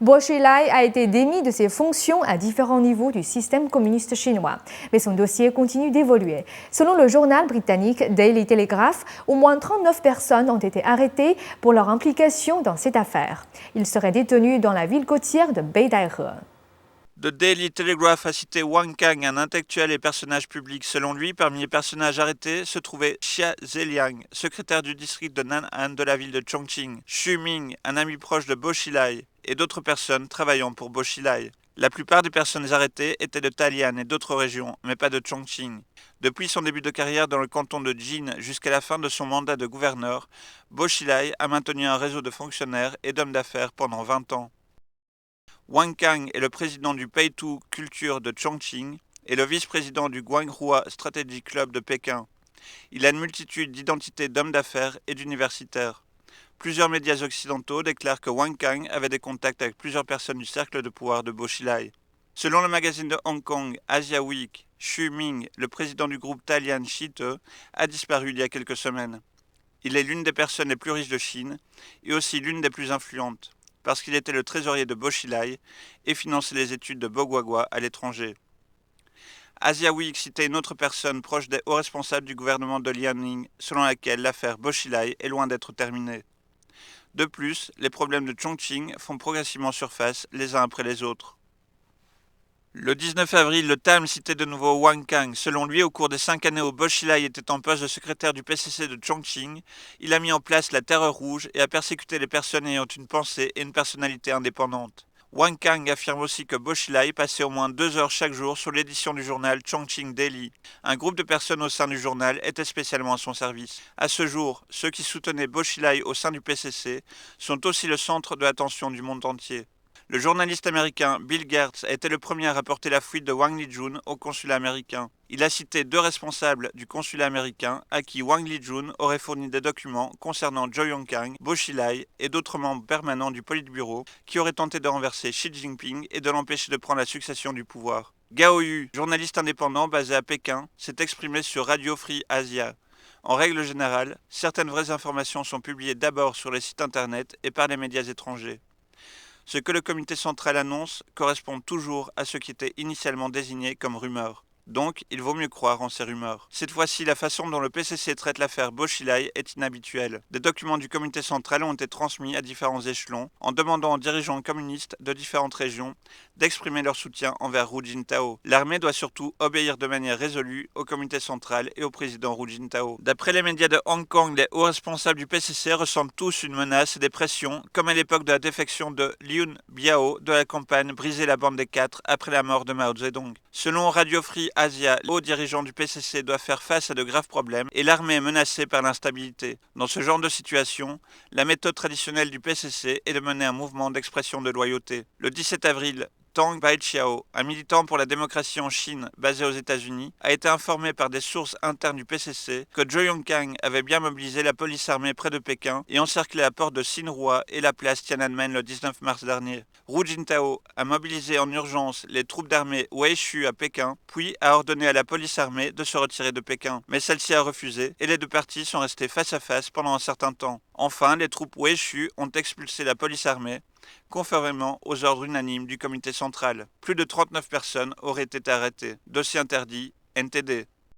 Bo Xilai a été démis de ses fonctions à différents niveaux du système communiste chinois. Mais son dossier continue d'évoluer. Selon le journal britannique Daily Telegraph, au moins 39 personnes ont été arrêtées pour leur implication dans cette affaire. Ils seraient détenus dans la ville côtière de Beidaihe. The Daily Telegraph a cité Wang Kang, un intellectuel et personnage public. Selon lui, parmi les personnages arrêtés se trouvait Xia Zeliang, secrétaire du district de Nan'an de la ville de Chongqing, Xu Ming, un ami proche de Bo Xilai, et d'autres personnes travaillant pour Bo Xilai. La plupart des personnes arrêtées étaient de Dalian et d'autres régions, mais pas de Chongqing. Depuis son début de carrière dans le canton de Jin jusqu'à la fin de son mandat de gouverneur, Bo Xilai a maintenu un réseau de fonctionnaires et d'hommes d'affaires pendant 20 ans. Wang Kang est le président du Peitou Culture de Chongqing et le vice-président du Guanghua Strategic Club de Pékin. Il a une multitude d'identités d'hommes d'affaires et d'universitaires. Plusieurs médias occidentaux déclarent que Wang Kang avait des contacts avec plusieurs personnes du cercle de pouvoir de Bo Xilai. Selon le magazine de Hong Kong Asia Week, Xu Ming, le président du groupe Dalian Shite, a disparu il y a quelques semaines. Il est l'une des personnes les plus riches de Chine et aussi l'une des plus influentes, parce qu'il était le trésorier de Bo Xilai et finançait les études de Bo Guagua à l'étranger. Asia Week citait une autre personne proche des hauts responsables du gouvernement de Liaoning, selon laquelle l'affaire Bo Xilai est loin d'être terminée. De plus, les problèmes de Chongqing font progressivement surface les uns après les autres. Le 19 avril, le Times citait de nouveau Wang Kang. Selon lui, au cours des 5 années où Bo Xilai était en poste de secrétaire du PCC de Chongqing, il a mis en place la terreur rouge et a persécuté les personnes ayant une pensée et une personnalité indépendante. Wang Kang affirme aussi que Bo Xilai passait au moins 2 heures chaque jour sur l'édition du journal Chongqing Daily. Un groupe de personnes au sein du journal était spécialement à son service. À ce jour, ceux qui soutenaient Bo Xilai au sein du PCC sont aussi le centre de l'attention du monde entier. Le journaliste américain Bill Gertz a été le premier à rapporter la fuite de Wang Lijun au consulat américain. Il a cité 2 responsables du consulat américain à qui Wang Lijun aurait fourni des documents concernant Zhou Yongkang, Bo Xilai et d'autres membres permanents du Politburo qui auraient tenté de renverser Xi Jinping et de l'empêcher de prendre la succession du pouvoir. Gao Yu, journaliste indépendant basé à Pékin, s'est exprimé sur Radio Free Asia. En règle générale, certaines vraies informations sont publiées d'abord sur les sites internet et par les médias étrangers. Ce que le comité central annonce correspond toujours à ce qui était initialement désigné comme rumeur. Donc, il vaut mieux croire en ces rumeurs. Cette fois-ci, la façon dont le PCC traite l'affaire Bo Xilai est inhabituelle. Des documents du comité central ont été transmis à différents échelons en demandant aux dirigeants communistes de différentes régions d'exprimer leur soutien envers Hu Jintao. L'armée doit surtout obéir de manière résolue au comité central et au président Hu Jintao. D'après les médias de Hong Kong, les hauts responsables du PCC ressentent tous une menace et des pressions, comme à l'époque de la défection de Liu Biao de la campagne Briser la bande des 4 après la mort de Mao Zedong. Selon Radio Free Asia, les hauts dirigeants du PCC doivent faire face à de graves problèmes et l'armée est menacée par l'instabilité. Dans ce genre de situation, la méthode traditionnelle du PCC est de mener un mouvement d'expression de loyauté. Le 17 avril, Tang Baiqiao, un militant pour la démocratie en Chine basé aux États-Unis, a été informé par des sources internes du PCC que Zhou Yongkang avait bien mobilisé la police armée près de Pékin et encerclé la porte de Xinhua et la place Tiananmen le 19 mars dernier. Hu Jintao a mobilisé en urgence les troupes d'armée Weishu à Pékin, puis a ordonné à la police armée de se retirer de Pékin. Mais celle-ci a refusé et les deux parties sont restées face à face pendant un certain temps. Enfin, les troupes Weishu ont expulsé la police armée, conformément aux ordres unanimes du comité central. Plus de 39 personnes auraient été arrêtées. Dossier interdit, NTD.